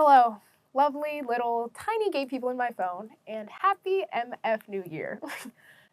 Hello, lovely little tiny gay people in my phone, and happy MF New Year.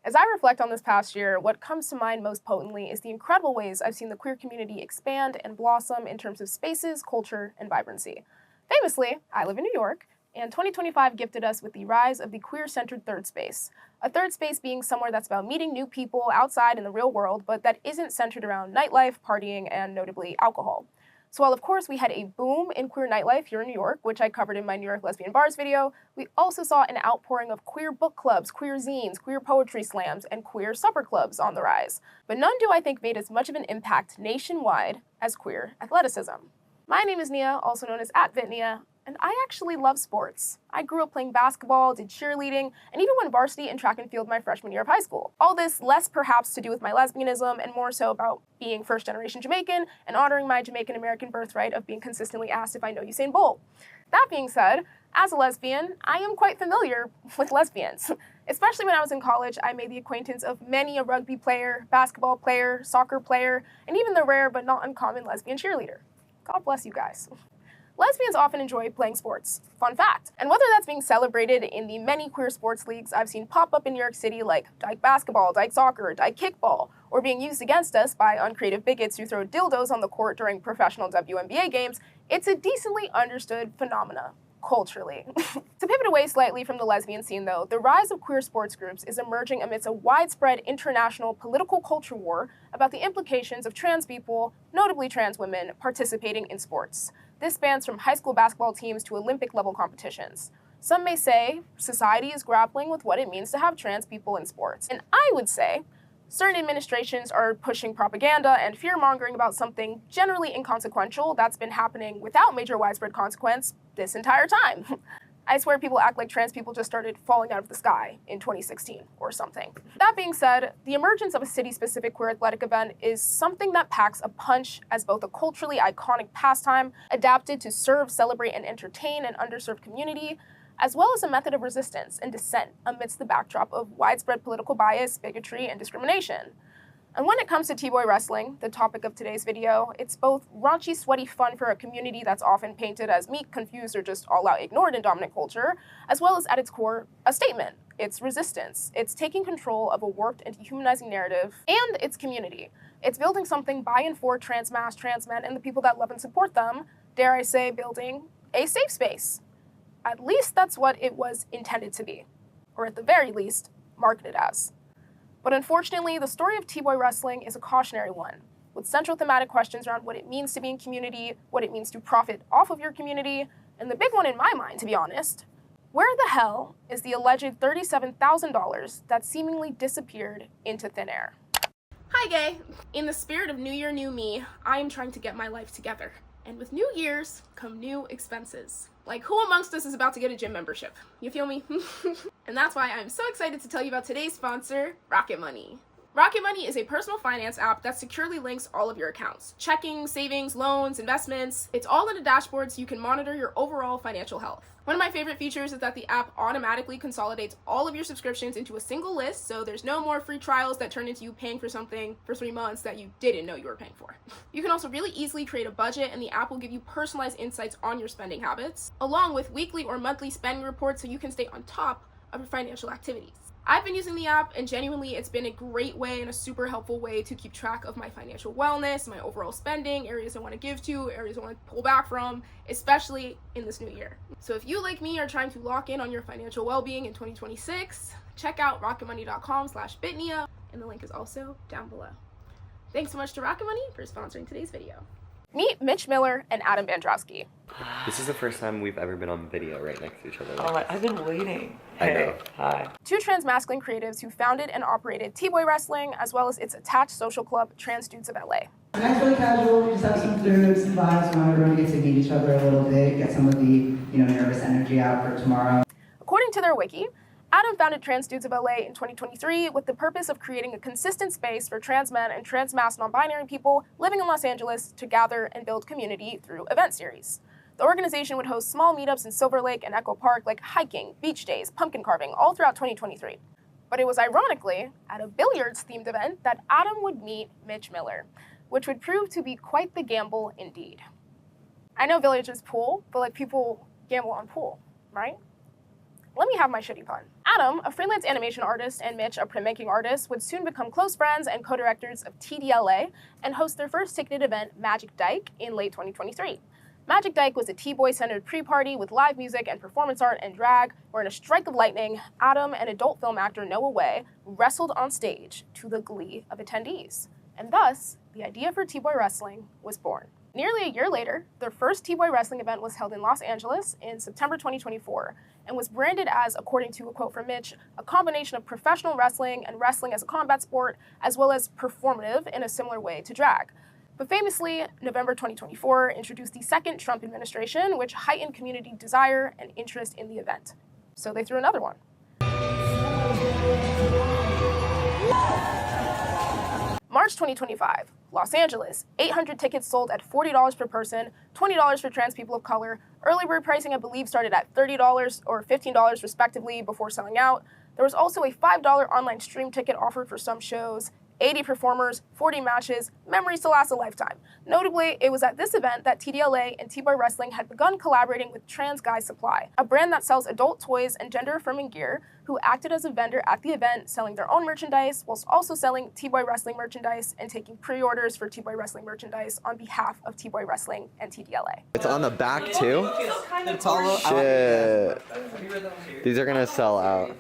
As I reflect on this past year, what comes to mind most potently is the incredible ways I've seen the queer community expand and blossom in terms of spaces, culture, and vibrancy. Famously, I live in New York, and 2025 gifted us with the rise of the queer-centered third space. A third space being somewhere that's about meeting new people outside in the real world, but that isn't centered around nightlife, partying, and notably alcohol. So while of course we had a boom in queer nightlife here in New York, which I covered in my New York Lesbian Bars video, we also saw an outpouring of queer book clubs, queer zines, queer poetry slams, and queer supper clubs on the rise. But none do I think made as much of an impact nationwide as queer athleticism. My name is Nia, also known as @VitNia, and I actually love sports. I grew up playing basketball, did cheerleading, and even won varsity in track and field my freshman year of high school. All this less perhaps to do with my lesbianism and more so about being first-generation Jamaican and honoring my Jamaican-American birthright of being consistently asked if I know Usain Bolt. That being said, as a lesbian, I am quite familiar with lesbians. Especially when I was in college, I made the acquaintance of many a rugby player, basketball player, soccer player, and even the rare but not uncommon lesbian cheerleader. God bless you guys. Lesbians often enjoy playing sports. Fun fact. And whether that's being celebrated in the many queer sports leagues I've seen pop up in New York City like dyke basketball, dyke soccer, dyke kickball, or being used against us by uncreative bigots who throw dildos on the court during professional WNBA games, it's a decently understood phenomena. Culturally. To pivot away slightly from the lesbian scene though, the rise of queer sports groups is emerging amidst a widespread international political culture war about the implications of trans people, notably trans women, participating in sports. This spans from high school basketball teams to Olympic level competitions. Some may say society is grappling with what it means to have trans people in sports. And I would say certain administrations are pushing propaganda and fear-mongering about something generally inconsequential that's been happening without major widespread consequence this entire time. I swear people act like trans people just started falling out of the sky in 2016 or something. That being said, the emergence of a city-specific queer athletic event is something that packs a punch as both a culturally iconic pastime adapted to serve, celebrate, and entertain an underserved community, as well as a method of resistance and dissent amidst the backdrop of widespread political bias, bigotry, and discrimination. And when it comes to T-boy wrestling, the topic of today's video, it's both raunchy, sweaty fun for a community that's often painted as meek, confused, or just all-out ignored in dominant culture, as well as at its core, a statement. It's resistance. It's taking control of a warped and dehumanizing narrative, and it's community. It's building something by and for trans men, and the people that love and support them, dare I say, building a safe space. At least that's what it was intended to be, or at the very least, marketed as. But unfortunately, the story of T-boy wrestling is a cautionary one, with central thematic questions around what it means to be in community, what it means to profit off of your community, and the big one in my mind, to be honest, where the hell is the alleged $37,000 that seemingly disappeared into thin air? Hi, gay! In the spirit of New Year, New Me, I am trying to get my life together. And with new years come new expenses. Like, who amongst us is about to get a gym membership? You feel me? And that's why I'm so excited to tell you about today's sponsor, Rocket Money. Rocket Money is a personal finance app that securely links all of your accounts. Checking, savings, loans, investments. It's all in a dashboard so you can monitor your overall financial health. One of my favorite features is that the app automatically consolidates all of your subscriptions into a single list, so there's no more free trials that turn into you paying for something for 3 months that you didn't know you were paying for. You can also really easily create a budget, and the app will give you personalized insights on your spending habits, along with weekly or monthly spending reports so you can stay on top of your financial activities. I've been using the app, and genuinely it's been a great way and a super helpful way to keep track of my financial wellness, my overall spending, areas I want to give to, areas I want to pull back from, especially in this new year. So if you, like me, are trying to lock in on your financial well-being in 2026, check out rocketmoney.com/bitnia, and the link is also down below. Thanks so much to Rocket Money for sponsoring today's video. Meet Mitch Miller and Adam Bandrowski. This is the first time we've ever been on video right next to each other. Oh, I've been waiting. I know. Hi. Two trans masculine creatives who founded and operated T-boy wrestling, as well as its attached social club, Trans Dudes of LA. Tonight's really casual. We just have some food, some vibes. We want everyone to get to meet each other a little bit, get some of the nervous energy out for tomorrow. According to their wiki, Adam founded Trans Dudes of LA in 2023 with the purpose of creating a consistent space for trans men and trans mass non-binary people living in Los Angeles to gather and build community through event series. The organization would host small meetups in Silver Lake and Echo Park like hiking, beach days, pumpkin carving, all throughout 2023. But it was ironically at a billiards-themed event that Adam would meet Mitch Miller, which would prove to be quite the gamble indeed. I know villagers pool, but people gamble on pool, right? Let me have my shitty pun. Adam, a freelance animation artist, and Mitch, a printmaking artist, would soon become close friends and co-directors of TDLA and host their first ticketed event, Magic Dyke, in late 2023. Magic Dyke was a T-boy-centered pre-party with live music and performance art and drag, where in a strike of lightning, Adam and adult film actor Noah Way wrestled on stage to the glee of attendees. And thus, the idea for T-boy wrestling was born. Nearly a year later, their first T-boy wrestling event was held in Los Angeles in September 2024 and was branded as, according to a quote from Mitch, a combination of professional wrestling and wrestling as a combat sport, as well as performative in a similar way to drag. But famously, November 2024 introduced the second Trump administration, which heightened community desire and interest in the event. So they threw another one. March 2025, Los Angeles, 800 tickets sold at $40 per person, $20 for trans people of color. Early bird pricing, I believe, started at $30 or $15 respectively before selling out. There was also a $5 online stream ticket offered for some shows. 80 performers, 40 matches, memories to last a lifetime. Notably, it was at this event that TDLA and T-Boy Wrestling had begun collaborating with Trans Guy Supply, a brand that sells adult toys and gender-affirming gear, who acted as a vendor at the event, selling their own merchandise, whilst also selling T-Boy Wrestling merchandise and taking pre-orders for T-Boy Wrestling merchandise on behalf of T-Boy Wrestling and TDLA. It's on the back too? It's all Shit. These are gonna sell out.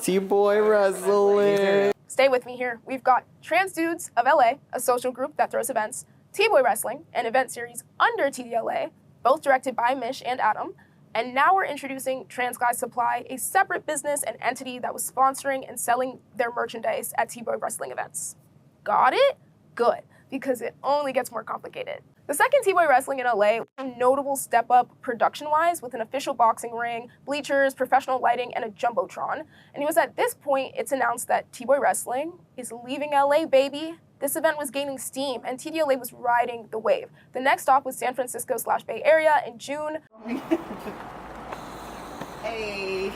T-Boy Wrestling. Stay with me here. We've got Trans Dudes of LA, a social group that throws events, T-Boy Wrestling, an event series under TDLA, both directed by Mish and Adam, and now we're introducing Trans Guy Supply, a separate business and entity that was sponsoring and selling their merchandise at T-Boy Wrestling events. Got it? Good, because it only gets more complicated. The second T-Boy Wrestling in LA was a notable step up production-wise with an official boxing ring, bleachers, professional lighting, and a Jumbotron. And it was at this point it's announced that T-Boy Wrestling is leaving LA, baby. This event was gaining steam, and TDLA was riding the wave. The next stop was San Francisco/Bay Area in June. Hey.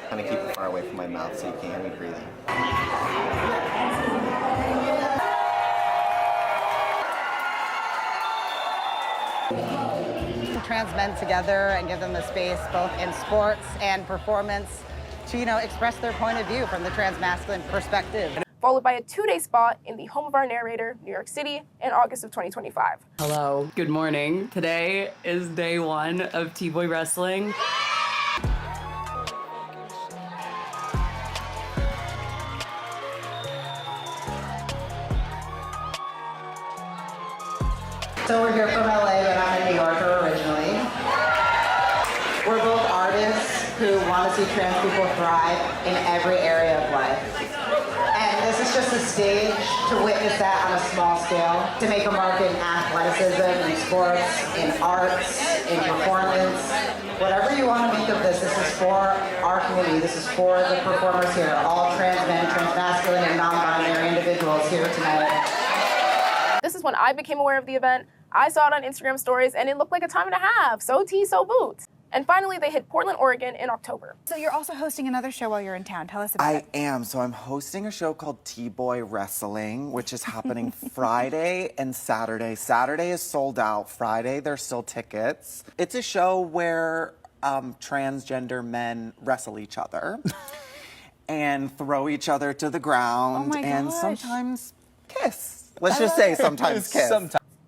Kind of keep it far away from my mouth so you can't hear me breathing. Trans men together and give them the space both in sports and performance to, express their point of view from the trans masculine perspective. Followed by a 2-day spot in the home of our narrator, New York City, in August of 2025. Hello, good morning. Today is day 1 of T-Boy Wrestling. So we're here from LA, but I'm a New Yorker originally. We're both artists who want to see trans people thrive in every area of life. And this is just a stage to witness that on a small scale, to make a mark in athleticism, in sports, in arts, in performance. Whatever you want to make of this, this is for our community. This is for the performers here, all trans men, trans masculine, and non-binary individuals here tonight. This is when I became aware of the event. I saw it on Instagram stories, and it looked like a time and a half. So tea, so boot. And finally, they hit Portland, Oregon in October. So you're also hosting another show while you're in town. Tell us about it. I am. So I'm hosting a show called T-Boy Wrestling, which is happening Friday and Saturday. Saturday is sold out. Friday, there's still tickets. It's a show where transgender men wrestle each other and throw each other to the ground and sometimes kiss. Let's just say sometimes kiss.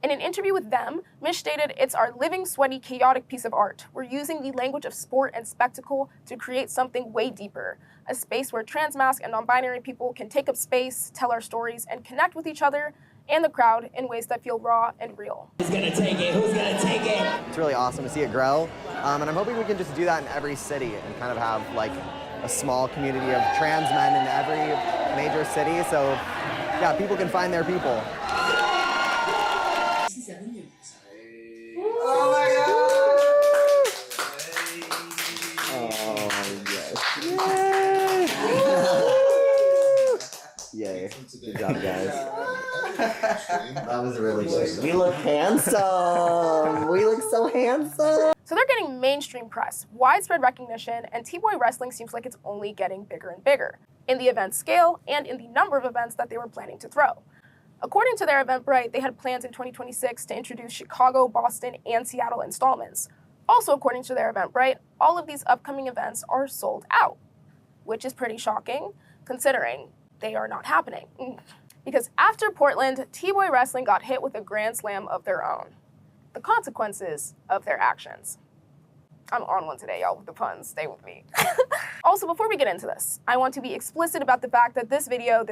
In an interview with them, Mish stated, "It's our living, sweaty, chaotic piece of art. We're using the language of sport and spectacle to create something way deeper. A space where trans, masc, and non-binary people can take up space, tell our stories, and connect with each other and the crowd in ways that feel raw and real." Who's gonna take it? Who's gonna take it? It's really awesome to see it grow. And I'm hoping we can just do that in every city and kind of have like a small community of trans men in every major city. So yeah, people can find their people. Oh my God! Oh, yes. Yay. Good job, guys. That was really good. We look handsome. We look so handsome. So they're getting mainstream press, widespread recognition, and T-Boy Wrestling seems like it's only getting bigger and bigger in the event scale and in the number of events that they were planning to throw. According to their Eventbrite, they had plans in 2026 to introduce Chicago, Boston, and Seattle installments. Also, according to their Eventbrite, all of these upcoming events are sold out, which is pretty shocking considering they are not happening. Because after Portland, T-Boy Wrestling got hit with a grand slam of their own. The consequences of their actions. I'm on one today, y'all, with the puns. Stay with me. Also, before we get into this, I want to be explicit about the fact that this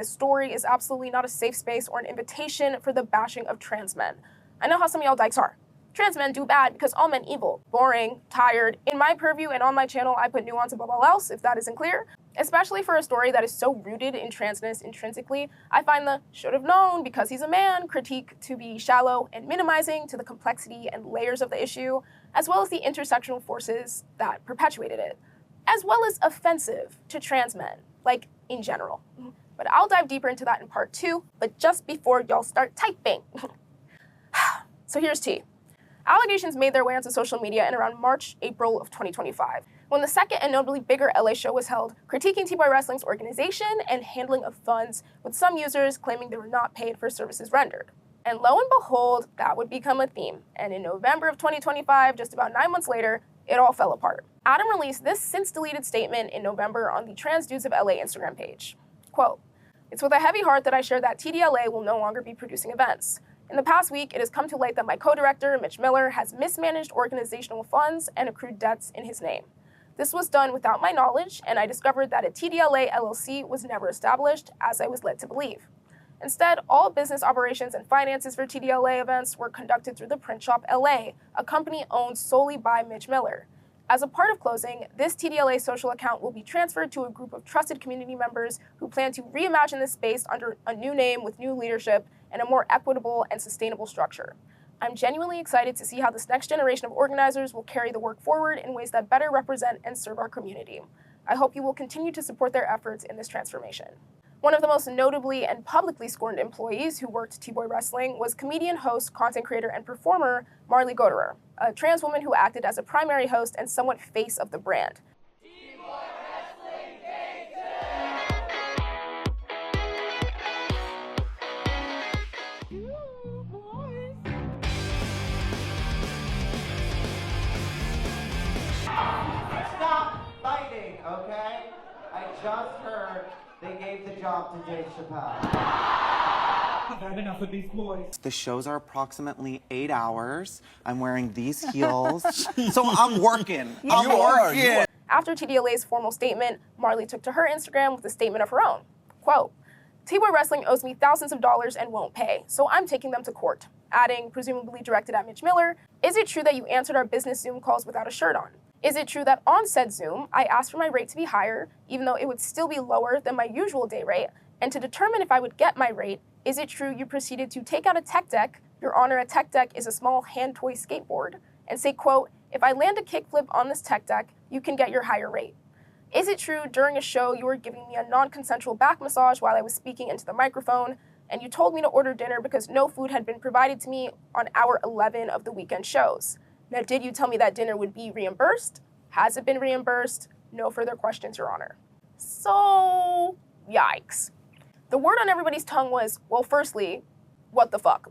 story is absolutely not a safe space or an invitation for the bashing of trans men. I know how some of y'all dykes are. Trans men do bad because all men evil, boring, tired. In my purview and on my channel, I put nuance above all else, if that isn't clear. Especially for a story that is so rooted in transness intrinsically, I find the should have known because he's a man critique to be shallow and minimizing to the complexity and layers of the issue, as well as the intersectional forces that perpetuated it, as well as offensive to trans men, like in general. But I'll dive deeper into that in part 2, but just before y'all start typing. So here's tea. Allegations made their way onto social media in around March, April of 2025, when the second and notably bigger LA show was held, critiquing T-Boy Wrestling's organization and handling of funds, with some users claiming they were not paid for services rendered. And lo and behold, that would become a theme. And in November of 2025, just about 9 months later, it all fell apart. Adam released this since-deleted statement in November on the Trans Dudes of LA Instagram page. Quote, "It's with a heavy heart that I share that TDLA will no longer be producing events. In the past week, it has come to light that my co-director, Mitch Miller, has mismanaged organizational funds and accrued debts in his name. This was done without my knowledge, and I discovered that a TDLA LLC was never established, as I was led to believe. Instead, all business operations and finances for TDLA events were conducted through the Print Shop LA, a company owned solely by Mitch Miller. As a part of closing, this TDLA social account will be transferred to a group of trusted community members who plan to reimagine this space under a new name with new leadership and a more equitable and sustainable structure. I'm genuinely excited to see how this next generation of organizers will carry the work forward in ways that better represent and serve our community. I hope you will continue to support their efforts in this transformation." One of the most notably and publicly scorned employees who worked T-Boy Wrestling was comedian, host, content creator, and performer Marley Goderer, a trans woman who acted as a primary host and somewhat face of the brand. Stop fighting, okay? I just heard they gave the job to Dave Chappelle. I've had enough of these boys. The shows are approximately 8 hours. I'm wearing these heels. So I'm working. I'm working. After TDLA's formal statement, Marley took to her Instagram with a statement of her own. Quote, "T-Boy Wrestling owes me thousands of dollars and won't pay, so I'm taking them to court." Adding, presumably directed at Mitch Miller, "Is it true that you answered our business Zoom calls without a shirt on? Is it true that on said Zoom, I asked for my rate to be higher, even though it would still be lower than my usual day rate? And to determine if I would get my rate, is it true you proceeded to take out a tech deck, Your Honor, a tech deck is a small hand toy skateboard, and say, quote, if I land a kickflip on this tech deck, you can get your higher rate? Is it true during a show you were giving me a non-consensual back massage while I was speaking into the microphone, and you told me to order dinner because no food had been provided to me on hour 11 of the weekend shows? Now, did you tell me that dinner would be reimbursed? Has it been reimbursed? No further questions, Your Honor." So, yikes. The word on everybody's tongue was, well, firstly, what the fuck?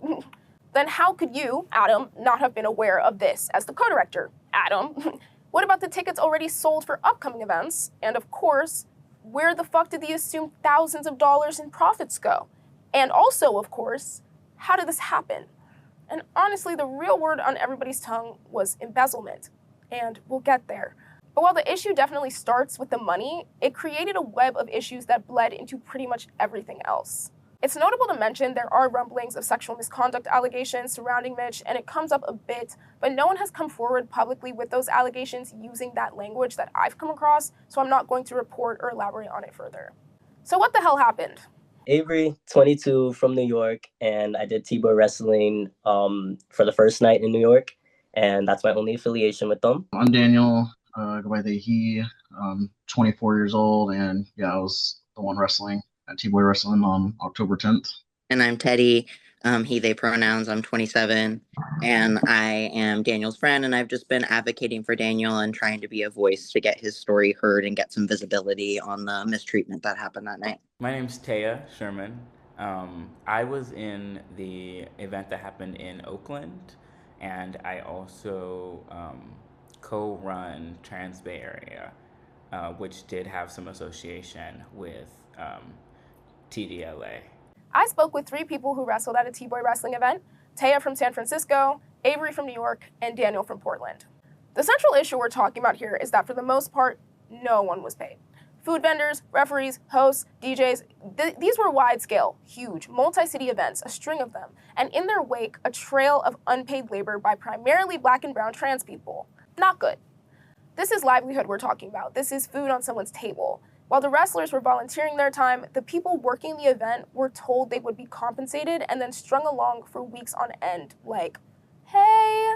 Then how could you, Adam, not have been aware of this as the co-director? Adam, what about the tickets already sold for upcoming events? And of course, where the fuck did the assumed thousands of dollars in profits go? And also, of course, how did this happen? And honestly, the real word on everybody's tongue was embezzlement. And we'll get there. But while the issue definitely starts with the money, it created a web of issues that bled into pretty much everything else. It's notable to mention there are rumblings of sexual misconduct allegations surrounding Mitch, and it comes up a bit, but no one has come forward publicly with those allegations using that language that I've come across, so I'm not going to report or elaborate on it further. So what the hell happened? Avery, 22, from New York, and I did T-Boy Wrestling for the first night in New York, and that's my only affiliation with them. I'm Daniel, go by they, he, 24 years old, and yeah, I was the one wrestling at T-Boy Wrestling on October 10th. And I'm Teddy, he, they pronouns. I'm 27, and I am Daniel's friend, and I've just been advocating for Daniel and trying to be a voice to get his story heard and get some visibility on the mistreatment that happened that night. My name's Taya Sherman. I was in the event that happened in Oakland, and I also co-run Trans Bay Area, which did have some association with TDLA. I spoke with 3 people who wrestled at a T-Boy wrestling event: Taya from San Francisco, Avery from New York, and Daniel from Portland. The central issue we're talking about here is that for the most part, no one was paid. Food vendors, referees, hosts, DJs, these were wide-scale, huge, multi-city events, a string of them, and in their wake, a trail of unpaid labor by primarily Black and brown trans people. Not good. This is livelihood we're talking about. This is food on someone's table. While the wrestlers were volunteering their time, the people working the event were told they would be compensated and then strung along for weeks on end, like, hey,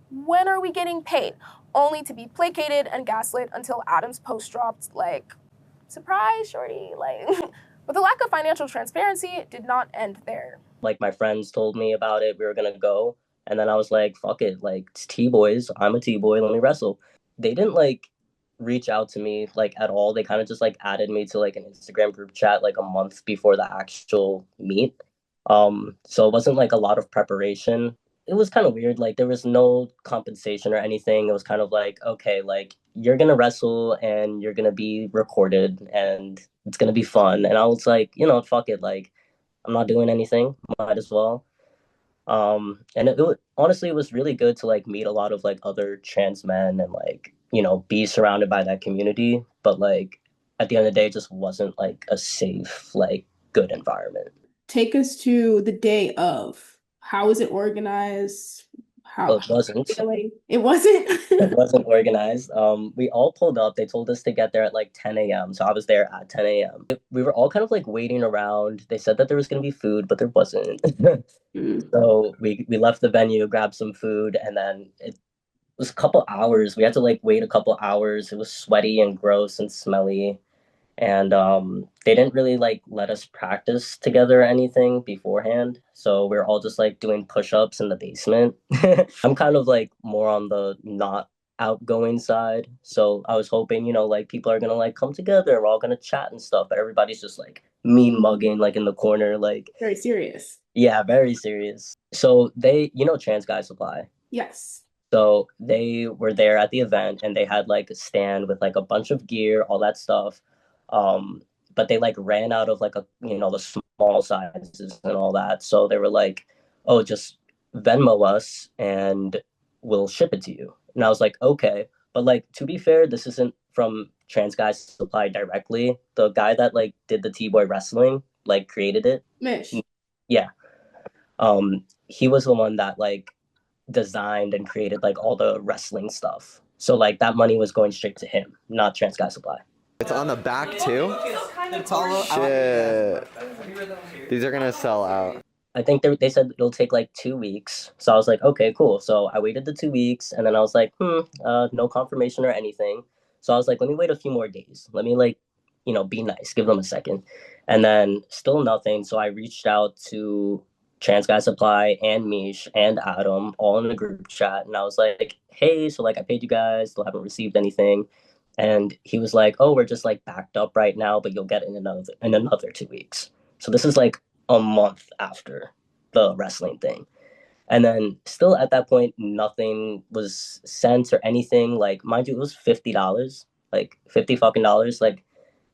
when are we getting paid? Only to be placated and gaslit until Adam's post dropped, like, surprise, shorty, like. But the lack of financial transparency did not end there. Like, my friends told me about it, we were gonna go, and then I was like, fuck it, like, it's T-Boys, I'm a T-Boy, let me wrestle. They didn't, like, reach out to me, like, at all. They kind of just, like, added me to, like, an Instagram group chat, like, a month before the actual meet. So it wasn't, like, a lot of preparation. It was kind of weird. Like, there was no compensation or anything. It was kind of like, okay, like, you're gonna wrestle and you're gonna be recorded and it's gonna be fun. And I was like, you know, fuck it, like, I'm not doing anything, might as well. And honestly, it was really good to, like, meet a lot of, like, other trans men and, like, you know, be surrounded by that community. But, like, at the end of the day, it just wasn't, like, a safe, like, good environment. Take us to the day of. How was it organized? It wasn't. It wasn't? It wasn't organized. We all pulled up. They told us to get there at like 10 a.m. So I was there at 10 a.m. We were all kind of like waiting around. They said that there was going to be food, but there wasn't. So we left the venue, grabbed some food, and then it was a couple hours. We had to like wait a couple hours. It was sweaty and gross and smelly. And they didn't really like let us practice together or anything beforehand. So we're all just like doing push-ups in the basement. I'm kind of like more on the not outgoing side. So I was hoping, you know, like people are gonna like come together, we're all gonna chat and stuff, but everybody's just like mean mugging like in the corner, like very serious. Yeah, very serious. So they, you know, Trans Guy Supply. Yes. So they were there at the event and they had like a stand with like a bunch of gear, all that stuff. But they like ran out of like you know, the small sizes and all that. So they were like, oh, just Venmo us and we'll ship it to you. And I was like, okay. But like, to be fair, this isn't from Trans Guy Supply directly. The guy that like did the T-Boy wrestling, like created it. Mish. Yeah. He was the one that like designed and created like all the wrestling stuff. So like that money was going straight to him, not Trans Guy Supply. It's on the back too? It's all Shit. These are gonna sell out. I think they said it'll take like 2 weeks. So I was like, okay, cool. So I waited the 2 weeks and then I was like, no confirmation or anything. So I was like, let me wait a few more days. Let me like, you know, be nice, give them a second. And then still nothing. So I reached out to Trans Guy Supply and Mish and Adam all in a group chat. And I was like, hey, so like I paid you guys, still haven't received anything. And he was like, oh, we're just like backed up right now, but you'll get it in another 2 weeks. So this is like a month after the wrestling thing. And then still at that point, nothing was sent or anything. Like, mind you, it was $50, like $50 fucking dollars. Like,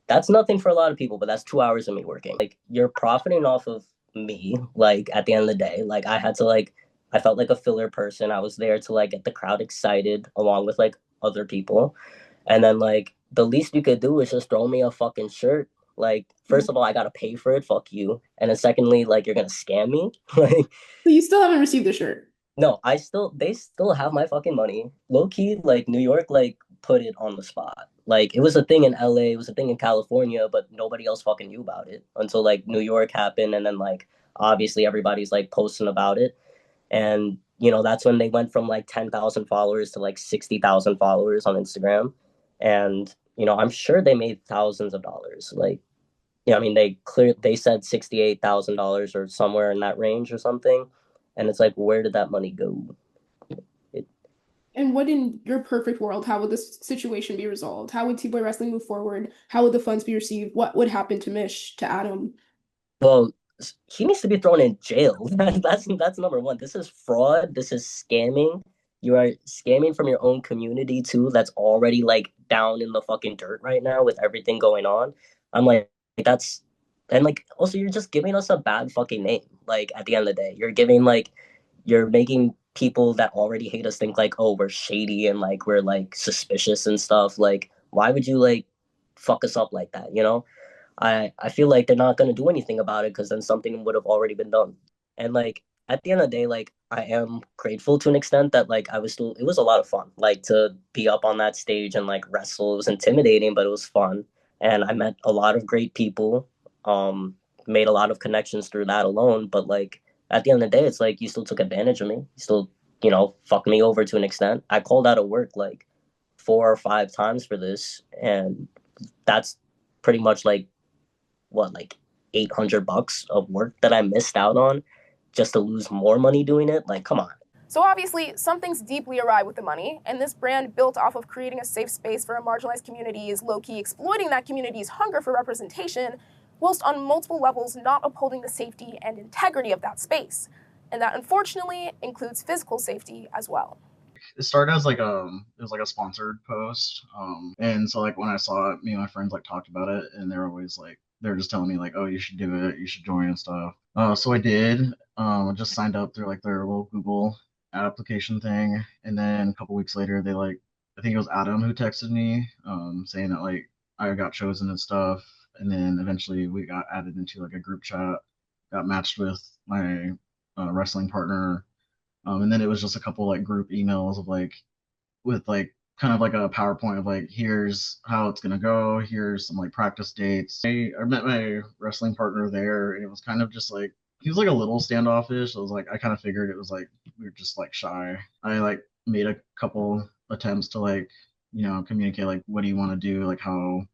that's nothing for a lot of people, but that's 2 hours of me working. Like, you're profiting off of me, like, at the end of the day. Like, I had to, like, I felt like a filler person. I was there to, like, get the crowd excited along with, like, other people. And then, like, the least you could do is just throw me a fucking shirt. Like, first of all, I gotta pay for it. Fuck you. And then secondly, like, you're gonna scam me. Like, so you still haven't received the shirt? No, they still have my fucking money. Low key, like, New York, like, put it on the spot. Like, it was a thing in LA, it was a thing in California, but nobody else fucking knew about it until, like, New York happened. And then, like, obviously everybody's, like, posting about it. And, you know, that's when they went from, like, 10,000 followers to, like, 60,000 followers on Instagram. And, you know, I'm sure they made thousands of dollars. Like, you know, I mean, they said $68,000 or somewhere in that range or something. And it's like, where did that money go? And what, in your perfect world, how would this situation be resolved? How would T-Boy Wrestling move forward? How would the funds be received? What would happen to Mish, to Adam? Well, he needs to be thrown in jail. That's number one. This is fraud. This is scamming. You are scamming from your own community too. That's already like down in the fucking dirt right now with everything going on. I'm like, that's and like also you're just giving us a bad fucking name. Like at the end of the day, you're making people that already hate us think like, oh, we're shady and like we're like suspicious and stuff. Like, why would you like fuck us up like that? You know? I feel like they're not gonna do anything about it because then something would have already been done. And like at the end of the day, like I am grateful to an extent that like it was a lot of fun. Like to be up on that stage and like wrestle. It was intimidating, but it was fun. And I met a lot of great people. Made a lot of connections through that alone. But like at the end of the day, it's like you still took advantage of me. You still, fucked me over to an extent. I called out of work like 4 or 5 times for this, and that's pretty much like what, like $800 of work that I missed out on just to lose more money doing it. Like, come on. So obviously, something's deeply awry with the money, and this brand built off of creating a safe space for a marginalized community is low-key exploiting that community's hunger for representation, whilst on multiple levels not upholding the safety and integrity of that space. And that unfortunately includes physical safety as well. It started as like it was like a sponsored post, and so like when I saw it, me and my friends like talked about it, and they're always like they're just telling me like, oh, you should do it, you should join and stuff. So I did. I just signed up through like their little Google application thing, and then a couple weeks later, they like I think it was Adam who texted me, saying that like I got chosen and stuff, and then eventually we got added into like a group chat, got matched with my wrestling partner. And then it was just a couple like group emails of like with like kind of like a PowerPoint of like here's how it's gonna go, here's some like practice dates. I met my wrestling partner there, and it was kind of just like he was like a little standoffish. I was like I kind of figured it was like we were just like shy. I like made a couple attempts to like communicate like what do you want to do, like how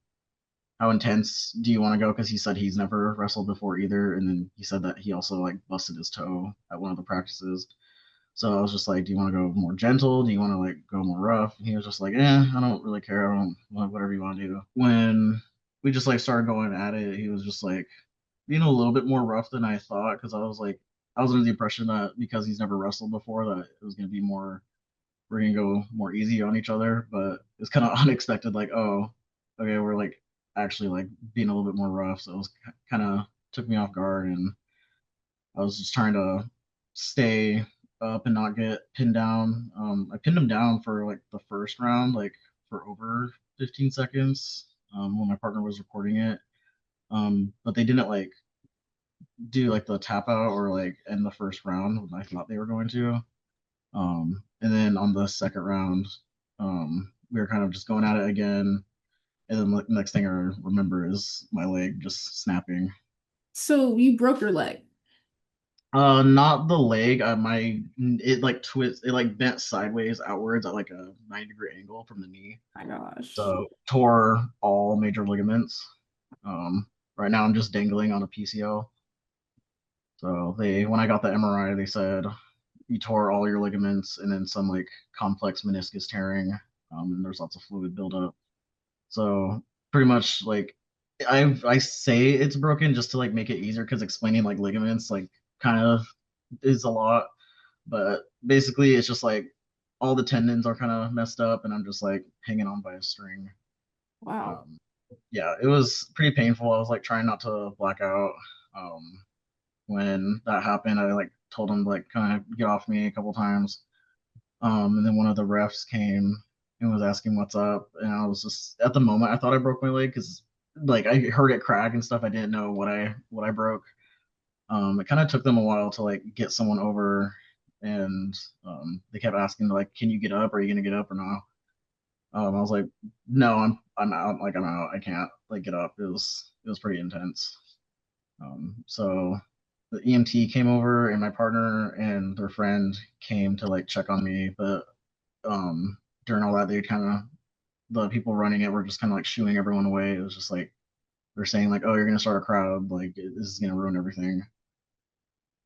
intense do you want to go, because he said he's never wrestled before either, and then he said that he also like busted his toe at one of the practices. So I was just like, do you want to go more gentle? Do you want to like go more rough? And he was just like, I don't really care. I don't whatever you want to do. When we just like started going at it, he was just like being a little bit more rough than I thought, because I was under the impression that because he's never wrestled before that it was gonna be more we're gonna go more easy on each other. But it's kind of unexpected. Like, oh, okay, we're like actually like being a little bit more rough. So it was kind of took me off guard, and I was just trying to stay up and not get pinned down. I pinned him down for like the first round, like for over 15 seconds when my partner was recording it. But they didn't like do like the tap out or like end the first round when I thought they were going to. And then on the second round, we were kind of just going at it again. And then the next thing I remember is my leg just snapping. So you broke your leg? Not the leg. It like it like bent sideways outwards at like a 90-degree angle from the knee. My gosh. So tore all major ligaments. Right now I'm just dangling on a PCL. So when I got the MRI, they said you tore all your ligaments and then some like complex meniscus tearing. And there's lots of fluid buildup. So pretty much like I say it's broken just to like make it easier, because explaining like ligaments like kind of is a lot, but basically it's just like all the tendons are kind of messed up and I'm just like hanging on by a string. Wow. Yeah, it was pretty painful. I was like trying not to black out. When that happened, I like told him to like kind of get off me a couple times. And then one of the refs came and was asking what's up, and I was just at the moment I thought I broke my leg because like I heard it crack and stuff. I didn't know what I broke. It kind of took them a while to like get someone over, and they kept asking like, "Can you get up? Are you gonna get up or no?" I was like, "No, I'm out. Like I'm out. I can't like get up." It was pretty intense. So the EMT came over, and my partner and their friend came to like check on me, but during all that, the people running it were just kind of like shooing everyone away. It was just like they're saying like, "Oh, you're gonna start a crowd. Like this is gonna ruin everything."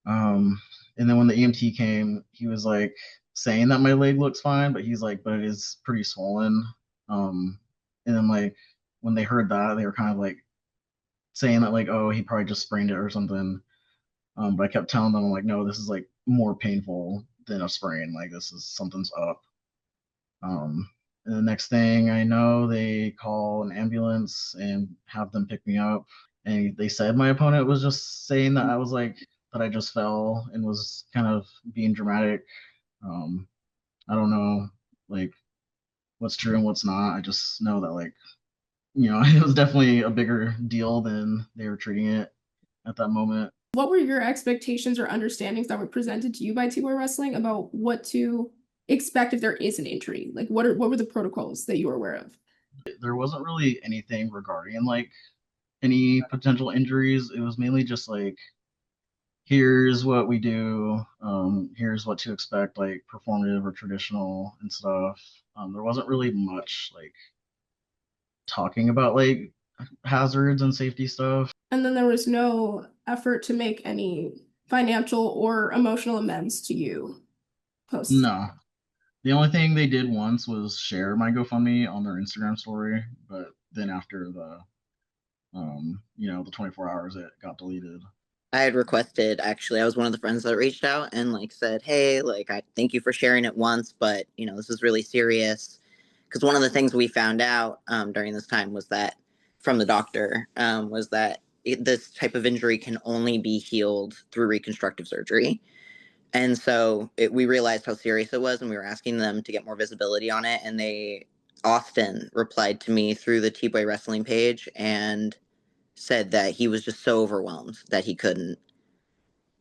And then when the EMT came, he was like saying that my leg looks fine, but he's like, but it is pretty swollen. And then like when they heard that, they were kind of like saying that like, oh, he probably just sprained it or something. But I kept telling them, I'm like, no, this is like more painful than a sprain. Like this is something's up. And the next thing I know, they call an ambulance and have them pick me up. And they said my opponent was just saying that I was like that I just fell and was kind of being dramatic. I don't know like what's true and what's not. I just know that like it was definitely a bigger deal than they were treating it at that moment. What were your expectations or understandings that were presented to you by T-Boy Wrestling about what to expect if there is an injury? Like what were the protocols that you were aware of? There wasn't really anything regarding like any potential injuries. It was mainly just like, here's what we do, here's what to expect, like performative or traditional and stuff. There wasn't really much like talking about like hazards and safety stuff. And then there was no effort to make any financial or emotional amends to you post. No. The only thing they did once was share my GoFundMe on their Instagram story, but then after the the 24 hours it got deleted. I had requested, actually, I was one of the friends that reached out and like said, hey, like I thank you for sharing it once, but this is really serious. Because one of the things we found out during this time was that from the doctor was that this type of injury can only be healed through reconstructive surgery. And so we realized how serious it was, and we were asking them to get more visibility on it. And Austin replied to me through the T-Boy Wrestling page and said that he was just so overwhelmed that he couldn't.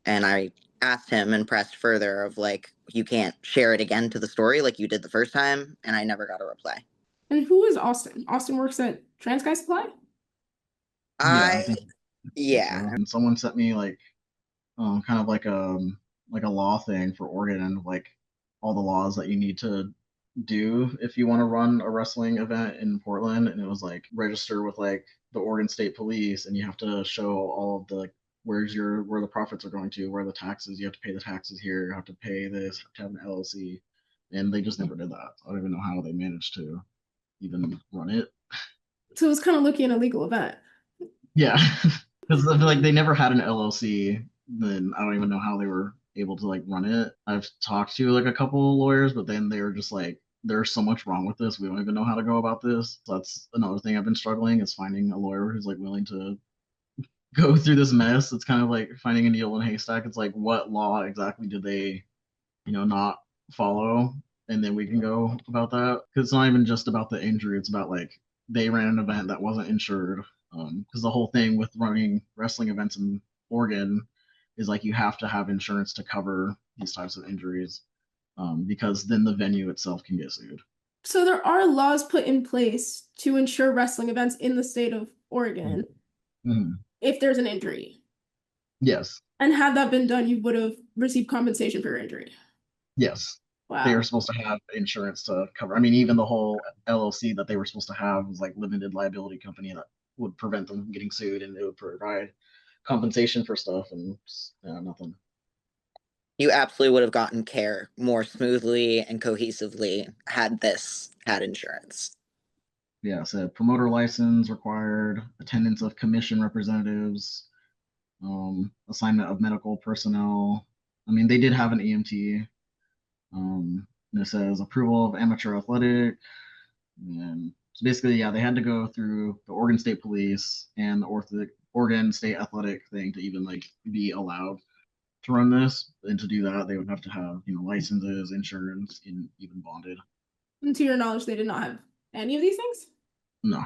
And I asked him and pressed further of like, you can't share it again to the story like you did the first time. And I never got a reply. And who is Austin? Austin works at Trans Guy Supply? Yeah. And someone sent me like kind of like a law thing for Oregon and like all the laws that you need to do if you want to run a wrestling event in Portland. And it was like register with like the Oregon State Police, and you have to show all of the like, where the profits are going to, where the taxes, you have to pay the taxes here, you have to pay this, you have to have an LLC. And they just never did that. I don't even know how they managed to even run it. So it was kind of looking at a legal event. Yeah. Because like they never had an LLC, then I don't even know how they were able to like run it. I've talked to like a couple of lawyers, but then they were just like, there's so much wrong with this, we don't even know how to go about this. So that's another thing I've been struggling, is finding a lawyer who's like willing to go through this mess. It's kind of like finding a needle in a haystack. It's like, what law exactly did they not follow, and then we can go about that. Because it's not even just about the injury, it's about like they ran an event that wasn't insured. Because the whole thing with running wrestling events in Oregon is like you have to have insurance to cover these types of injuries, because then the venue itself can get sued. So there are laws put in place to insure wrestling events in the state of Oregon if there's an injury. Yes. And had that been done, you would have received compensation for your injury. Yes. Wow. They were supposed to have insurance to cover. I mean, even the whole LLC that they were supposed to have was like limited liability company that would prevent them from getting sued, and it would provide compensation for stuff, and nothing. You absolutely would have gotten care more smoothly and cohesively had insurance. Yeah, so promoter license required, attendance of commission representatives, assignment of medical personnel. I mean, they did have an EMT. And it says approval of amateur athletic. And so basically, yeah, they had to go through the Oregon State Police and the Oregon State Athletic thing to even like be allowed to run this. And to do that, they would have to have licenses, insurance, and even bonded. And to your knowledge, they did not have any of these things? No.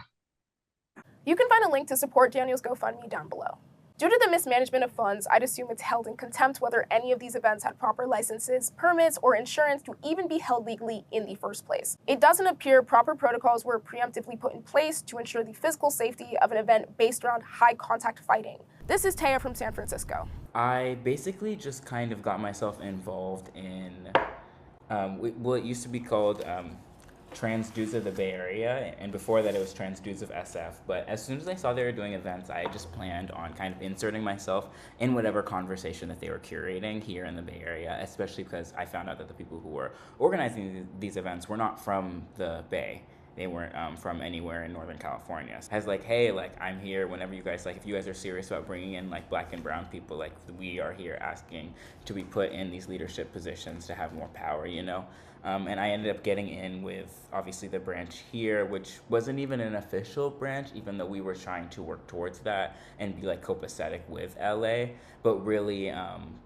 You can find a link to support Daniel's GoFundMe down below. Due to the mismanagement of funds, I'd assume it's held in contempt whether any of these events had proper licenses, permits, or insurance to even be held legally in the first place. It doesn't appear proper protocols were preemptively put in place to ensure the physical safety of an event based around high-contact fighting. This is Taya from San Francisco. I basically just kind of got myself involved in what used to be called Transduce of the Bay Area, and before that it was Transduce of SF. But as soon as I saw they were doing events, I just planned on kind of inserting myself in whatever conversation that they were curating here in the Bay Area, especially because I found out that the people who were organizing these events were not from the Bay. They weren't from anywhere in Northern California. Has like, hey, like I'm here whenever you guys, like if you guys are serious about bringing in like Black and brown people, like we are here asking to be put in these leadership positions to have more power, you know? And I ended up getting in with obviously the branch here, which wasn't even an official branch, even though we were trying to work towards that and be like copacetic with LA. But really,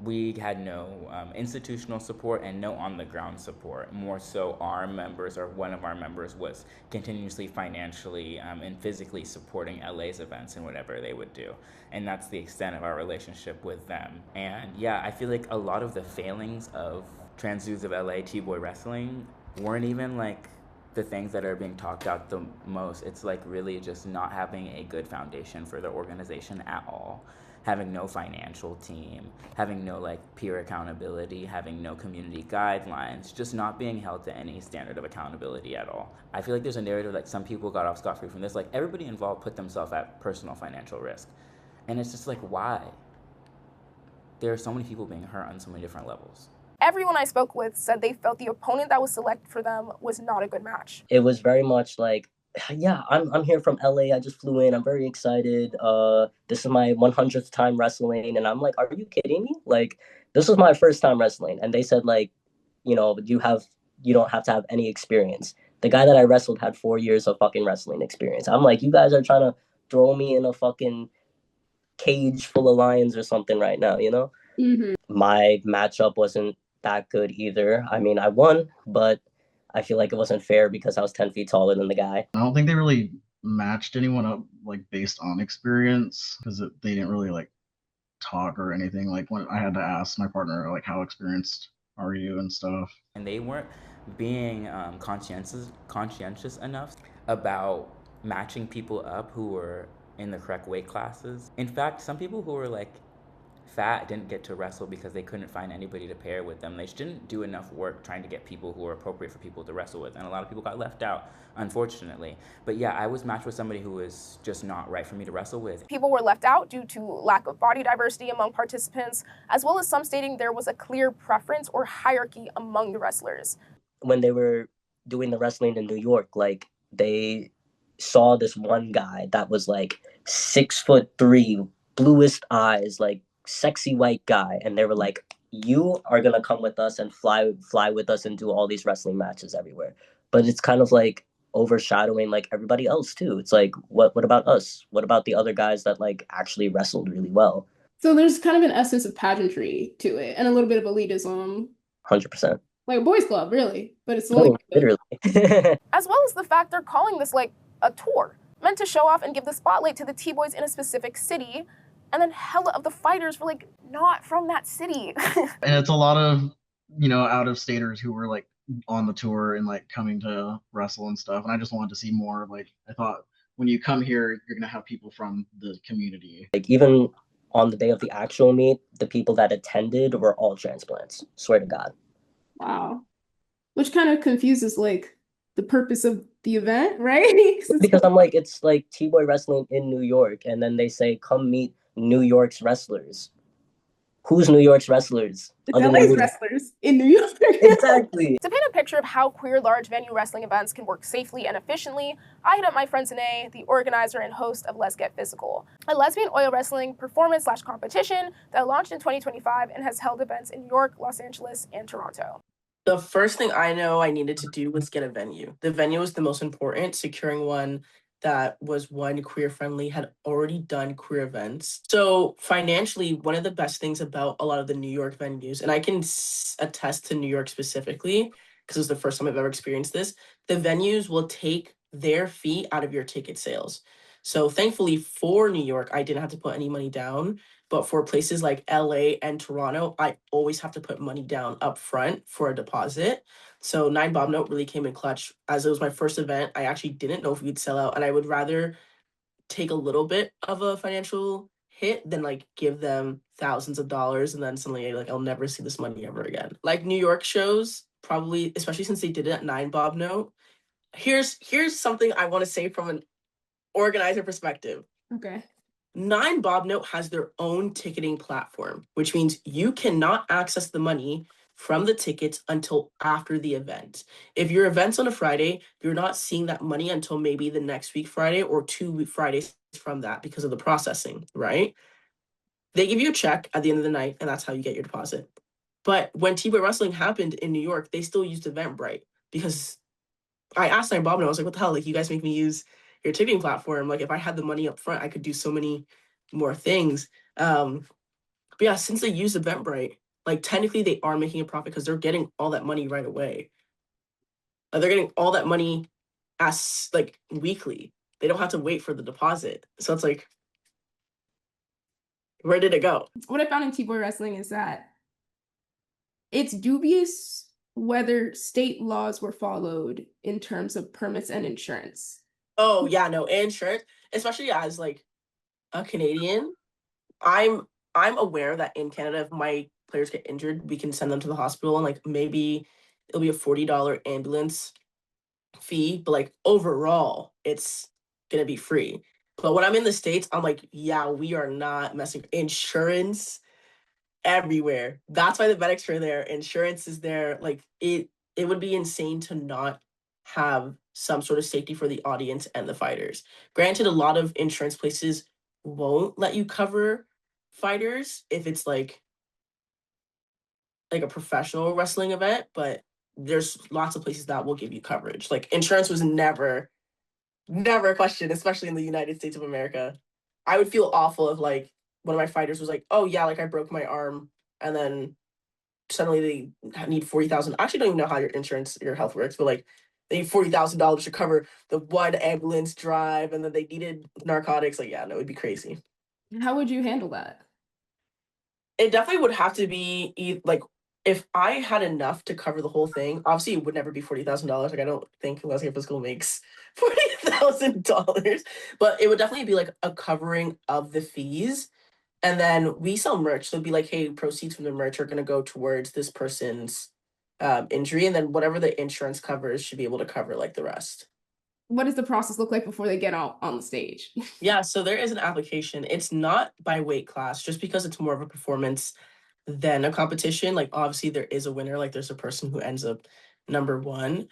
we had no institutional support and no on the ground support. More so our members, or one of our members, was continuously financially and physically supporting LA's events and whatever they would do. And that's the extent of our relationship with them. And yeah, I feel like a lot of the failings of Trans Dudes of LA T-Boy Wrestling weren't even like the things that are being talked about the most. It's like really just not having a good foundation for the organization at all. Having no financial team, having no like peer accountability, having no community guidelines, just not being held to any standard of accountability at all. I feel like there's a narrative like some people got off scot-free from this. Like everybody involved put themselves at personal financial risk. And it's just like, why? There are so many people being hurt on so many different levels. Everyone I spoke with said they felt the opponent that was selected for them was not a good match. It was very much like, yeah, I'm here from LA. I just flew in. I'm very excited. This is my 100th time wrestling. And I'm like, are you kidding me? Like, this was my first time wrestling. And they said, like, you know, you don't have to have any experience. The guy that I wrestled had 4 years of fucking wrestling experience. I'm like, you guys are trying to throw me in a fucking cage full of lions or something right now, you know? Mm-hmm. My matchup wasn't that good either. I mean, I won, but I feel like it wasn't fair because I was 10 feet taller than the guy. I don't think they really matched anyone up like based on experience, because they didn't really like talk or anything. Like when I had to ask my partner like, how experienced are you and stuff. And they weren't being conscientious enough about matching people up who were in the correct weight classes. In fact, some people who were like fat didn't get to wrestle because they couldn't find anybody to pair with them. They didn't do enough work trying to get people who were appropriate for people to wrestle with, and a lot of people got left out, unfortunately. But yeah, I was matched with somebody who was just not right for me to wrestle with. People were left out due to lack of body diversity among participants, as well as some stating there was a clear preference or hierarchy among the wrestlers. When they were doing the wrestling in New York, like they saw this one guy that was like 6'3", bluest eyes, like sexy white guy, and they were like, you are gonna come with us and fly with us and do all these wrestling matches everywhere. But it's kind of like overshadowing like everybody else too. It's like, what about us? What about the other guys that like actually wrestled really well? So there's kind of an essence of pageantry to it and a little bit of elitism. 100%. Like a boys club, really, but it's like literally. As well as the fact they're calling this like a tour, meant to show off and give the spotlight to the T-boys in a specific city. And then hella of the fighters were like not from that city. And it's a lot of, you know, out-of-staters who were like on the tour and like coming to wrestle and stuff. And I just wanted to see more. Like I thought when you come here, you're gonna have people from the community. Like even on the day of the actual meet, the people that attended were all transplants. Swear to God. Wow. Which kind of confuses like the purpose of the event, right? Because I'm like, it's like T-boy wrestling in New York, and then they say, come meet New York's wrestlers. Who's New York's wrestlers? It's LA's wrestlers in New York. Exactly. To paint a picture of how queer large venue wrestling events can work safely and efficiently, I hit up my friend Zhané, the organizer and host of Let's Get Physical, a lesbian oil wrestling performance/competition that launched in 2025 and has held events in New York, Los Angeles, and Toronto. The first thing I know I needed to do was get a venue. The venue was the most important, securing one that was queer friendly, had already done queer events. So financially, one of the best things about a lot of the New York venues, and I can attest to New York specifically, because it's the first time I've ever experienced this, the venues will take their fee out of your ticket sales. So thankfully for New York, I didn't have to put any money down. But for places like LA and Toronto, I always have to put money down up front for a deposit. So 9 Bob Note really came in clutch. As it was my first event, I actually didn't know if we'd sell out, and I would rather take a little bit of a financial hit than like give them thousands of dollars and then suddenly like I'll never see this money ever again. Like New York shows, probably, especially since they did it at 9 Bob Note. Here's something I want to say from an organizer perspective. Okay. 9 Bob Note has their own ticketing platform, which means you cannot access the money from the tickets until after the event. If your event's on a Friday, you're not seeing that money until maybe the next week Friday or 2 Fridays from that because of the processing, right? They give you a check at the end of the night, and that's how you get your deposit. But when T-Boy Wrestling happened in New York, they still used Eventbrite because I asked my Bob and I was like, what the hell? Like, you guys make me use your ticketing platform. Like, if I had the money up front, I could do so many more things. But yeah, since they use Eventbrite, like technically they are making a profit because they're getting all that money right away. They're getting all that money as like weekly. They don't have to wait for the deposit. So it's like, where did it go? What I found in T-Boy Wrestling is that it's dubious whether state laws were followed in terms of permits and insurance. Oh yeah, no, insurance, especially as like a Canadian, I'm aware that in Canada, if my players get injured, we can send them to the hospital and like maybe it'll be a $40 ambulance fee, but like overall, it's gonna be free. But when I'm in the States, I'm like, yeah, we are not messing insurance everywhere. That's why the medics are there. Insurance is there. Like it would be insane to not have some sort of safety for the audience and the fighters. Granted, a lot of insurance places won't let you cover fighters if it's like a professional wrestling event, but there's lots of places that will give you coverage. Like insurance was never a question, especially in the United States of America. I would feel awful if like one of my fighters was like, oh yeah, like I broke my arm and then suddenly they need 40,000. I actually don't even know how your health works, but like they need $40,000 to cover the one ambulance drive and then they needed narcotics. Like, yeah, no, it'd be crazy. How would you handle that? It definitely would have to be like if I had enough to cover the whole thing. Obviously, it would never be $40,000. Like I don't think Leslie Physical makes $40,000, but it would definitely be like a covering of the fees. And then we sell merch, so it'd be like, hey, proceeds from the merch are going to go towards this person's injury, and then whatever the insurance covers should be able to cover like the rest. What does the process look like before they get out on the stage? Yeah, so there is an application. It's not by weight class, just because it's more of a performance than a competition. Like obviously there is a winner, like there's a person who ends up number one.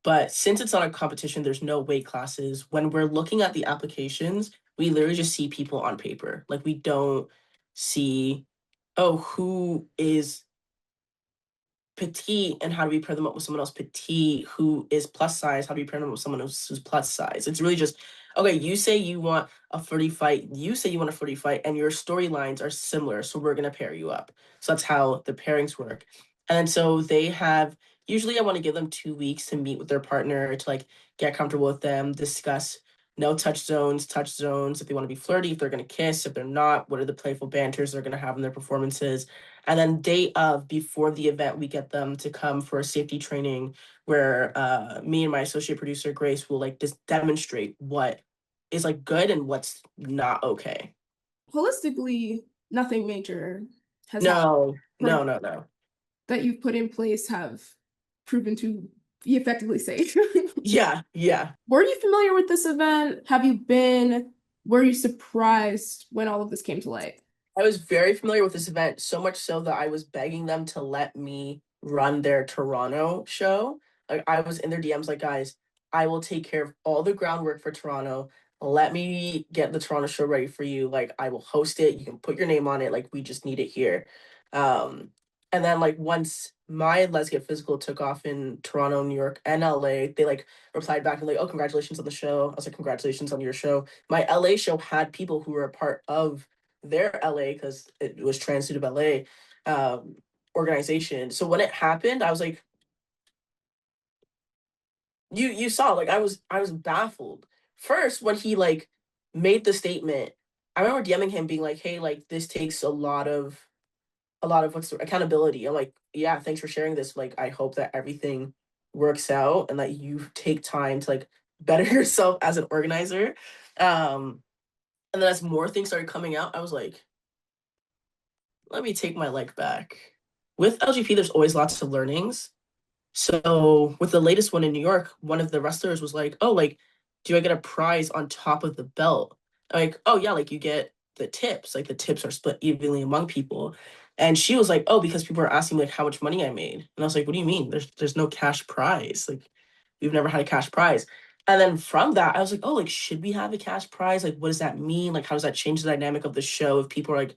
But since it's not a competition, there's no weight classes. When we're looking at the applications, we literally just see people on paper. Like we don't see, oh, who is petite and how do we pair them up with someone else petite, who is plus size, how do we pair them up with someone else who's plus size. It's really just, okay, you say you want a 40 fight, you say you want a 40 fight, and your storylines are similar, so we're going to pair you up. So that's how the pairings work. And so they have, usually I want to give them 2 weeks to meet with their partner, to like get comfortable with them, discuss no touch zones, if they want to be flirty, if they're going to kiss, if they're not, what are the playful banters they're going to have in their performances. And then day of, before the event, we get them to come for a safety training where me and my associate producer, Grace, will like just demonstrate what is like good and what's not okay. Holistically, nothing major has No. that you've put in place have proven to be effectively safe. Yeah. Were you familiar with this event? Were you surprised when all of this came to light? I was very familiar with this event, so much so that I was begging them to let me run their Toronto show. Like I was in their DMs like, guys, I will take care of all the groundwork for Toronto. Let me get the Toronto show ready for you. Like I will host it. You can put your name on it. Like we just need it here. And then like once my Let's Get Physical took off in Toronto, New York, and LA, they like replied back and like, oh, congratulations on the show. I was like, congratulations on your show. My LA show had people who were a part of their LA, because it was Transsuit of LA organization. So when it happened, I was like, you saw, like I was baffled. First, when he like made the statement, I remember DMing him being like, hey, like this takes a lot of what's the accountability. I'm like, yeah, thanks for sharing this. Like, I hope that everything works out and that you take time to like better yourself as an organizer. And then as more things started coming out, I was like, let me take my leg back. With LGP, there's always lots of learnings. So with the latest one in New York, one of the wrestlers was like, oh, like, do I get a prize on top of the belt? I'm like, oh yeah, like you get the tips. Like the tips are split evenly among people. And she was like, oh, because people are asking me like how much money I made. And I was like, what do you mean? There's no cash prize. Like, we've never had a cash prize. And then from that, I was like, oh, like, should we have a cash prize? Like, what does that mean? Like, how does that change the dynamic of the show if people are like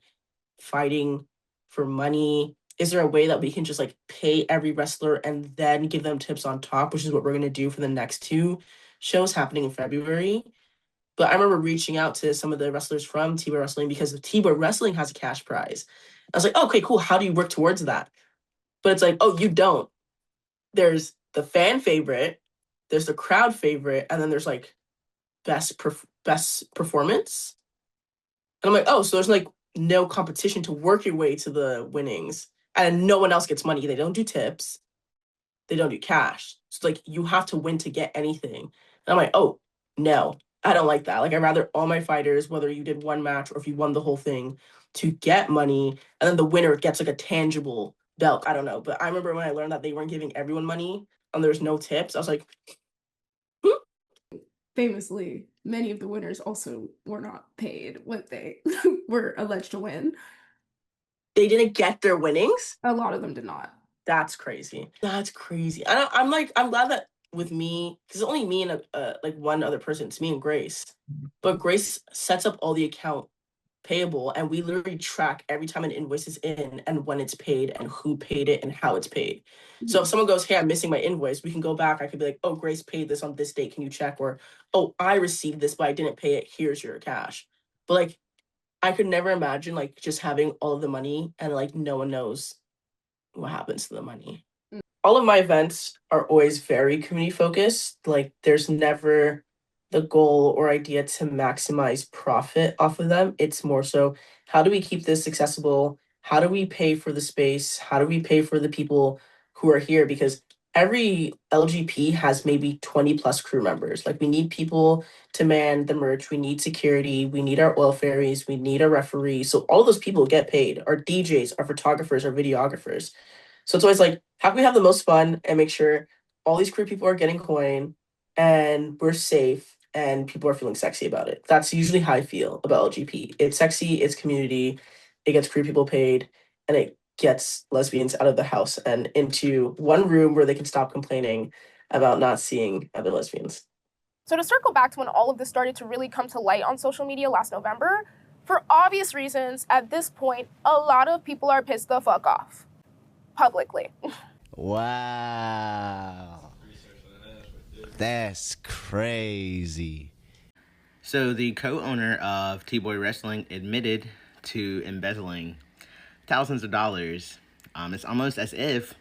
fighting for money? Is there a way that we can just like pay every wrestler and then give them tips on top, which is what we're gonna do for the next 2 shows happening in February? But I remember reaching out to some of the wrestlers from T-Boy Wrestling because T-Boy Wrestling has a cash prize. I was like, okay, cool. How do you work towards that? But it's like, oh, you don't. There's the fan favorite, there's the crowd favorite, and then there's like best performance. And I'm like, oh, so there's like no competition to work your way to the winnings, and no one else gets money. They don't do tips, they don't do cash. So like you have to win to get anything. And I'm like, oh no, I don't like that. Like I'd rather all my fighters, whether you did one match or if you won the whole thing, to get money, and then the winner gets like a tangible belt. I don't know, but I remember when I learned that they weren't giving everyone money and there's no tips, I was like, Famously, many of the winners also were not paid what they were alleged to win. They didn't get their winnings? A lot of them did not. That's crazy. That's crazy. I'm glad that with me, because it's only me and like one other person. It's me and Grace. But Grace sets up all the account payable, and we literally track every time an invoice is in and when it's paid and who paid it and how it's paid. So if someone goes, hey, I'm missing my invoice, we can go back. I could be like, oh, Grace paid this on this date. Can you check? Or, oh, I received this, but I didn't pay it. Here's your cash. But like, I could never imagine like just having all of the money and like no one knows what happens to the money. All of my events are always very community focused. Like there's never the goal or idea to maximize profit off of them. It's more so, how do we keep this accessible? How do we pay for the space? How do we pay for the people who are here? Because every LGP has maybe 20 plus crew members. Like we need people to man the merch. We need security. We need our oil ferries. We need a referee. So all those people get paid. Our DJs, our photographers, our videographers. So it's always like, how can we have the most fun and make sure all these queer people are getting coin and we're safe and people are feeling sexy about it? That's usually how I feel about LGP. It's sexy, it's community, it gets queer people paid, and it gets lesbians out of the house and into one room where they can stop complaining about not seeing other lesbians. So to circle back to when all of this started to really come to light on social media last November, for obvious reasons, at this point, a lot of people are pissed the fuck off. Publicly. Wow. That's crazy. So the co-owner of T-Boy Wrestling admitted to embezzling thousands of dollars. It's almost as if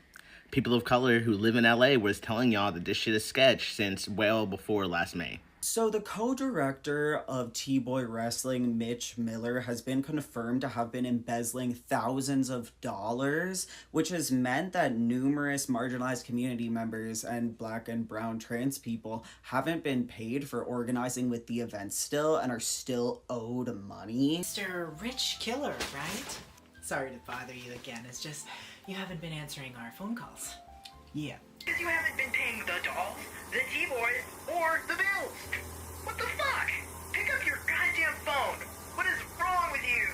people of color who live in LA was telling y'all that this shit is sketch since well before last May. So the co-director of T-Boy Wrestling, Mitch Miller, has been confirmed to have been embezzling thousands of dollars, which has meant that numerous marginalized community members and Black and brown trans people haven't been paid for organizing with the event still and are still owed money. Mr. Rich Killer, right? Sorry to bother you again, it's just you haven't been answering our phone calls. Yeah. Because you haven't been paying the dolls, the T-Boys, or the bills. What the fuck? Pick up your goddamn phone. What is wrong with you?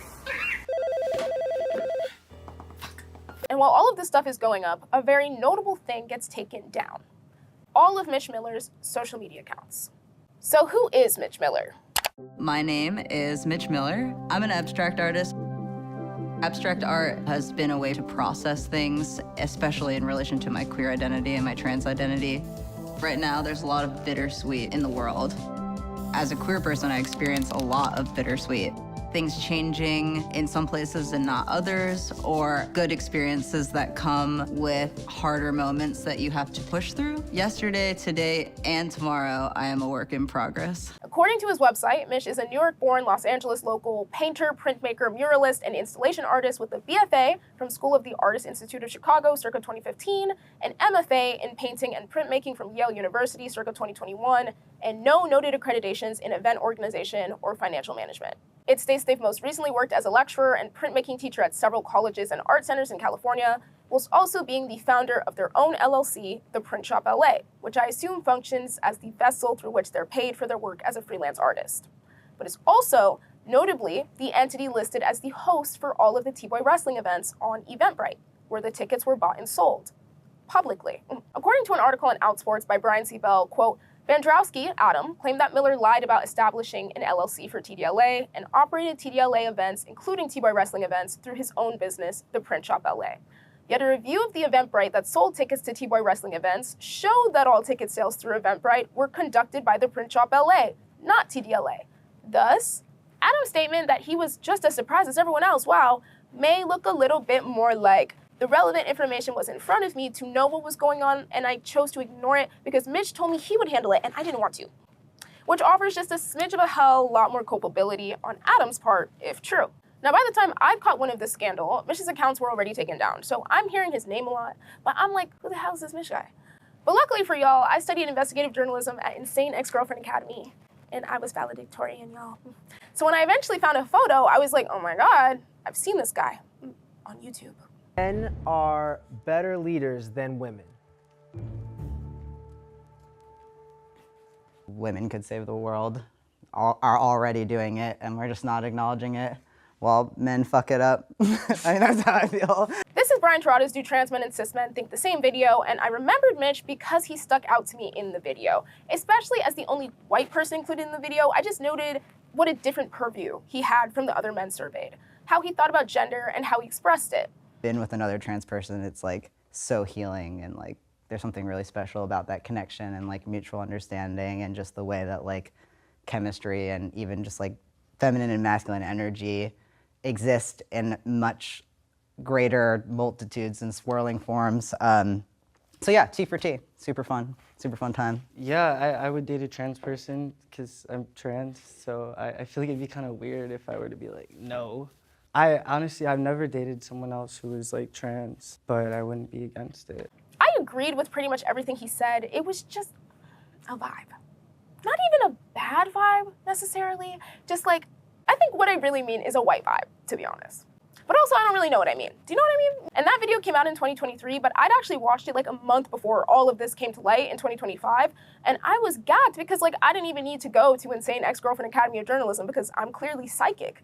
And while all of this stuff is going up, a very notable thing gets taken down. All of Mitch Miller's social media accounts. So who is Mitch Miller? My name is Mitch Miller. I'm an abstract artist. Abstract art has been a way to process things, especially in relation to my queer identity and my trans identity. Right now, there's a lot of bittersweet in the world. As a queer person, I experience a lot of bittersweet. Things changing in some places and not others, or good experiences that come with harder moments that you have to push through. Yesterday, today, and tomorrow, I am a work in progress. According to his website, Mitch is a New York-born, Los Angeles local painter, printmaker, muralist, and installation artist with a BFA from School of the Artists Institute of Chicago circa 2015, an MFA in painting and printmaking from Yale University circa 2021, and no noted accreditations in event organization or financial management. It states they've most recently worked as a lecturer and printmaking teacher at several colleges and art centers in California, whilst also being the founder of their own LLC, The Print Shop LA, which I assume functions as the vessel through which they're paid for their work as a freelance artist. But it's also Notably, the entity listed as the host for all of the T-Boy wrestling events on Eventbrite, where the tickets were bought and sold publicly. According to an article in Outsports by Brian C. Bell, quote, Vandrowski, Adam, claimed that Miller lied about establishing an LLC for TDLA and operated TDLA events, including T-Boy wrestling events, through his own business, The Print Shop LA. Yet a review of the Eventbrite that sold tickets to T-Boy wrestling events showed that all ticket sales through Eventbrite were conducted by The Print Shop LA, not TDLA. Thus, Adam's statement that he was just as surprised as everyone else, wow, may look a little bit more like the relevant information was in front of me to know what was going on, and I chose to ignore it because Mitch told me he would handle it, and I didn't want to. Which offers just a smidge of a hell lot more culpability on Adam's part, if true. Now, by the time I caught wind of this scandal, Mitch's accounts were already taken down, so I'm hearing his name a lot, but I'm like, who the hell is this Mitch guy? But luckily for y'all, I studied investigative journalism at Insane Ex-Girlfriend Academy, and I was valedictorian, y'all. So when I eventually found a photo, I was like, oh my God, I've seen this guy on YouTube. Men are better leaders than women. Women could save the world, are already doing it, and we're just not acknowledging it. While men fuck it up. I mean, that's how I feel. This is Brian Terada's Do Trans Men and Cis Men Think the Same video, and I remembered Mitch because he stuck out to me in the video. Especially as the only white person included in the video, I just noted what a different purview he had from the other men surveyed. How he thought about gender and how he expressed it. Been with another trans person, it's like so healing, and like there's something really special about that connection and like mutual understanding and just the way that like chemistry and even just like feminine and masculine energy exist in much greater multitudes and swirling forms. So yeah, T for T, super fun time. Yeah, I would date a trans person because I'm trans, so I feel like it'd be kind of weird if I were to be like, no. I've never dated someone else who was like trans, but I wouldn't be against it. I agreed with pretty much everything he said. It was just a vibe. Not even a bad vibe necessarily, just like, I think what I really mean is a white vibe, to be honest. But also, I don't really know what I mean. Do you know what I mean? And that video came out in 2023, but I'd actually watched it like a month before all of this came to light in 2025. And I was gagged because like I didn't even need to go to Insane Ex-Girlfriend Academy of Journalism because I'm clearly psychic.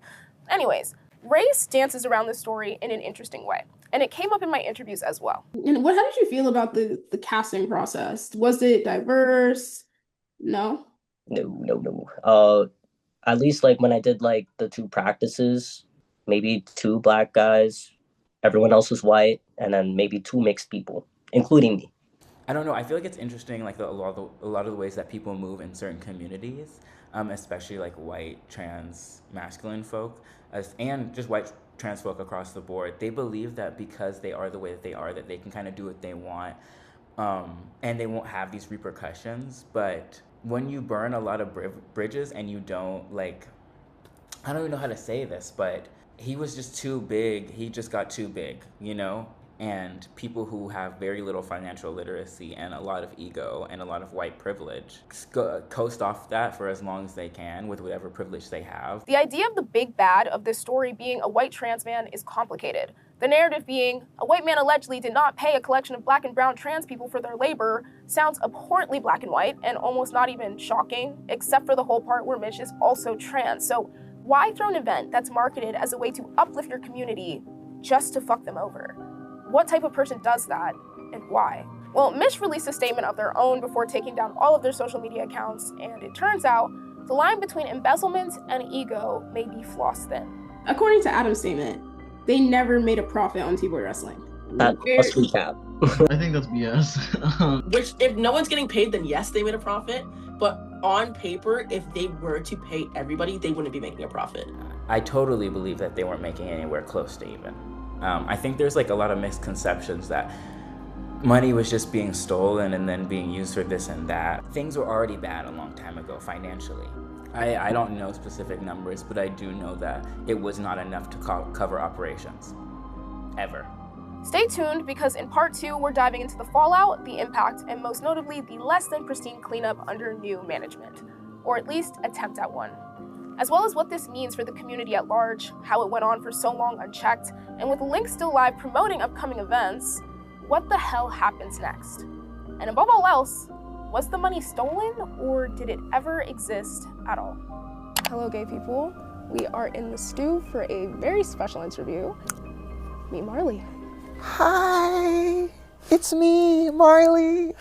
Anyways, race dances around this story in an interesting way. And it came up in my interviews as well. And how did you feel about the casting process? Was it diverse? No? No. At least like when I did like the 2 practices, maybe 2 black guys, everyone else was white, and then maybe 2 mixed people, including me. I don't know. I feel like it's interesting, like a lot of the ways that people move in certain communities, especially like white trans masculine folk, and just white trans folk across the board. They believe that because they are the way that they are, that they can kind of do what they want, and they won't have these repercussions. But when you burn a lot of bridges and you don't like, I don't even know how to say this, but he was just too big. He just got too big, you know? And people who have very little financial literacy and a lot of ego and a lot of white privilege coast off that for as long as they can with whatever privilege they have. The idea of the big bad of this story being a white trans man is complicated. The narrative being a white man allegedly did not pay a collection of black and brown trans people for their labor sounds abhorrently black and white and almost not even shocking, except for the whole part where Mitch is also trans. So why throw an event that's marketed as a way to uplift your community just to fuck them over? What type of person does that, and why? Well, Mitch released a statement of their own before taking down all of their social media accounts, and it turns out the line between embezzlement and ego may be floss thin. According to Adam's statement, they never made a profit on T-Boy Wrestling. That's recap. I think that's BS. Which, if no one's getting paid, then yes, they made a profit. But on paper, if they were to pay everybody, they wouldn't be making a profit. I totally believe that they weren't making anywhere close to even. I think there's like a lot of misconceptions that money was just being stolen and then being used for this and that. Things were already bad a long time ago financially. I don't know specific numbers, but I do know that it was not enough to cover operations. Ever. Stay tuned because in part 2, we're diving into the fallout, the impact, and most notably, the less than pristine cleanup under new management, or at least attempt at one. As well as what this means for the community at large, how it went on for so long unchecked, and with links still live promoting upcoming events, what the hell happens next? And above all else, was the money stolen or did it ever exist at all? Hello, gay people. we are in the stew for a very special interview. Meet Marley. Hi, it's me, Marley.